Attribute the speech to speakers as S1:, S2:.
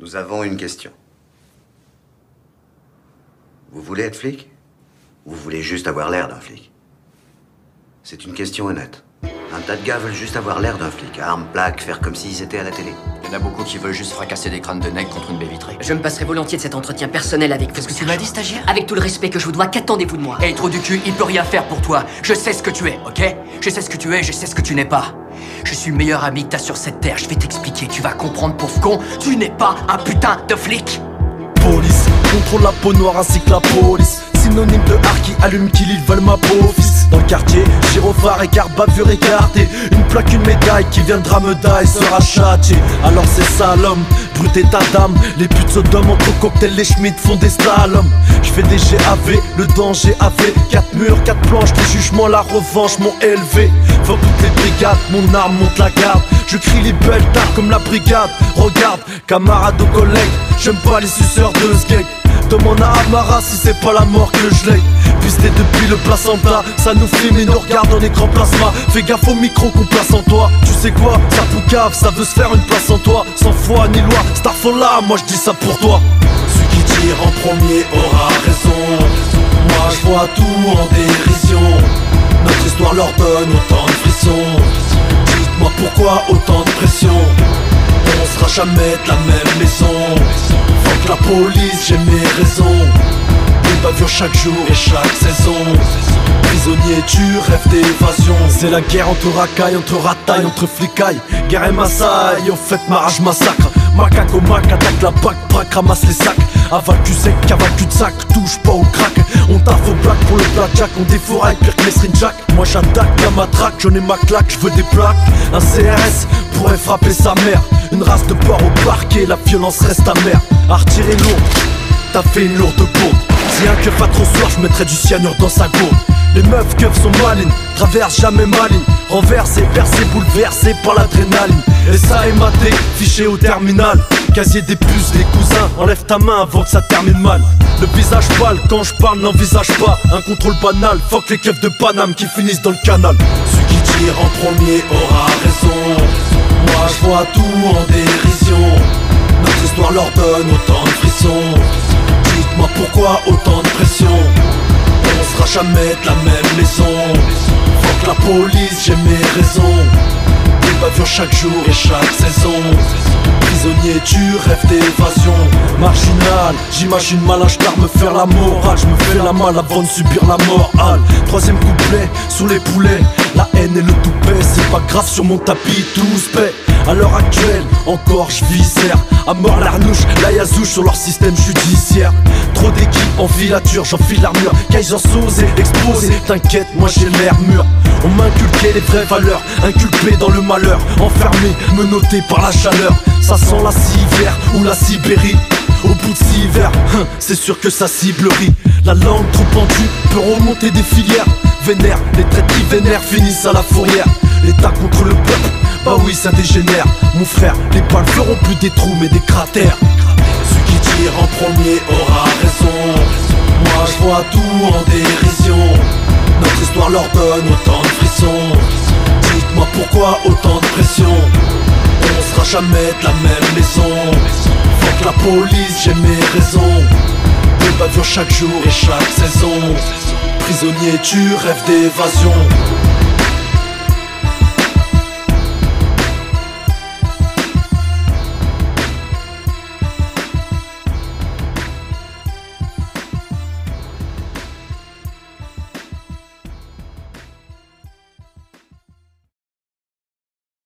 S1: Nous avons une question. Vous voulez être flic? Ou vous voulez juste avoir l'air d'un flic? C'est une question honnête. Un tas de gars veulent juste avoir l'air d'un flic, armes, plaques, faire comme s'ils étaient à la télé.
S2: Il y en a beaucoup qui veulent juste fracasser des crânes de nègres contre une baie vitrée.
S3: Je me passerai volontiers de cet entretien personnel avec vous.
S2: Qu'est-ce que tu m'as dit, stagiaire?
S3: Avec tout le respect que je vous dois, qu'attendez-vous de moi?
S2: Hey, trou du cul, il peut rien faire pour toi. Je sais ce que tu es, ok? Je sais ce que tu es, je sais ce que tu n'es pas. Je suis le meilleur ami que t'as sur cette terre. Je vais t'expliquer, tu vas comprendre, pauvre con. Tu n'es pas un putain de flic.
S4: Police, contrôle la peau noire ainsi que la police. Synonyme de art qui allume, qui ils veulent ma peau, fils. Dans le quartier, gyrophare, écart, bavure écartée. Une plaque, une médaille qui viendra me et sera châtiée. Alors c'est ça l'homme, brut et ta dame. Les putes Sodome entre cocktails, les Schmitt font des slaloms. Je fais des GAV, le danger AV. 4 murs, 4 planches, les jugements, la revanche m'ont élevé. Faut toutes les brigades, mon arme monte la garde. Je crie les belles tard comme la brigade. Regarde, camarades ou collègues, j'aime pas les suceurs de sgeg. Demande à Amara si c'est pas la mort que je l'ai. Pisté depuis le placenta, ça nous filme et nous regarde en écran plasma. Fais gaffe au micro qu'on place en toi. Tu sais quoi, ça poucave, ça veut se faire une place en toi. Sans foi ni loi, Starfall moi je dis ça pour toi. Celui qui tire en premier aura raison. Moi je vois tout en dérision. Notre histoire leur donne autant de frissons. Dites-moi pourquoi autant de pression. On sera jamais de la même maison. Fuck la police, j'ai mes raisons. Des bavures chaque jour et chaque saison. Prisonnier, tu rêves d'évasion. C'est la guerre entre racailles, entre ratailles, entre flicailles. Guerre et massaille, au fait ma rage massacre. Macaque au mac, attaque la bac, braque, ramasse les sacs. Avale du sec, cavale cul de sac, touche pas au crack. On taffe au black pour le blackjack, on défouraille pire que les stringjack. Moi j'attaque la matraque, j'en ai ma claque, je veux des plaques. Un CRS pourrait frapper sa mère. Une race de porc au parquet, la violence reste amère. À retirer lourd, t'as fait une lourde bourde. Si un keuf a trop soir, je mettrai du cyanure dans sa gourde. Les meufs keufs sont malines, traversent jamais ma ligne. Renversé, percé, bouleversé par l'adrénaline. Et ça est maté, fiché au terminal. Casier des puces, les cousins, enlève ta main avant que ça termine mal. Le visage pâle, quand je parle n'envisage pas un contrôle banal, fuck les keufs de Paname qui finissent dans le canal. Celui qui tire en premier aura raison. Moi je vois tout en dérision. Notre histoire leur donne autant de frissons. Dites-moi pourquoi autant de pression. On sera jamais de la même maison. Fuck la police, j'ai mes raisons. Des bavures chaque jour et chaque saison. Prisonnier, tu rêves d'évasion. Marginal, j'imagine malin, me faire la morale. Je me fais la malle avant de subir la morale. Troisième couplet, sous les poulets. La haine et le toupet, c'est pas grave sur mon tapis, tout se paie. À l'heure actuelle, encore je viscère. À mort l'arnouche, la yazouche sur leur système judiciaire. Trop d'équipes en filature, j'enfile l'armure. Kaiser osé exposé, t'inquiète, moi j'ai l'air mûr. On m'inculquait les vraies valeurs, inculpé dans le malheur. Enfermé, menotté par la chaleur. Ça sent la civière ou la Sibérie. Au bout de 6 hivers, c'est sûr que ça ciblerie. La langue trop pendue peut remonter des filières. Vénère, les traites qui vénèrent finissent à la fourrière. L'État contre le peuple, bah oui ça dégénère. Mon frère, les balles feront plus des trous mais des cratères. Celui qui tire en premier aura raison. Moi je vois tout en dérision. Notre histoire leur donne autant de frissons. Dites-moi pourquoi autant de pression. On sera jamais de la même maison. Fuck la police, j'ai mes raisons. Des bavures chaque jour et chaque saison. Prisonnier, tu rêves d'évasion.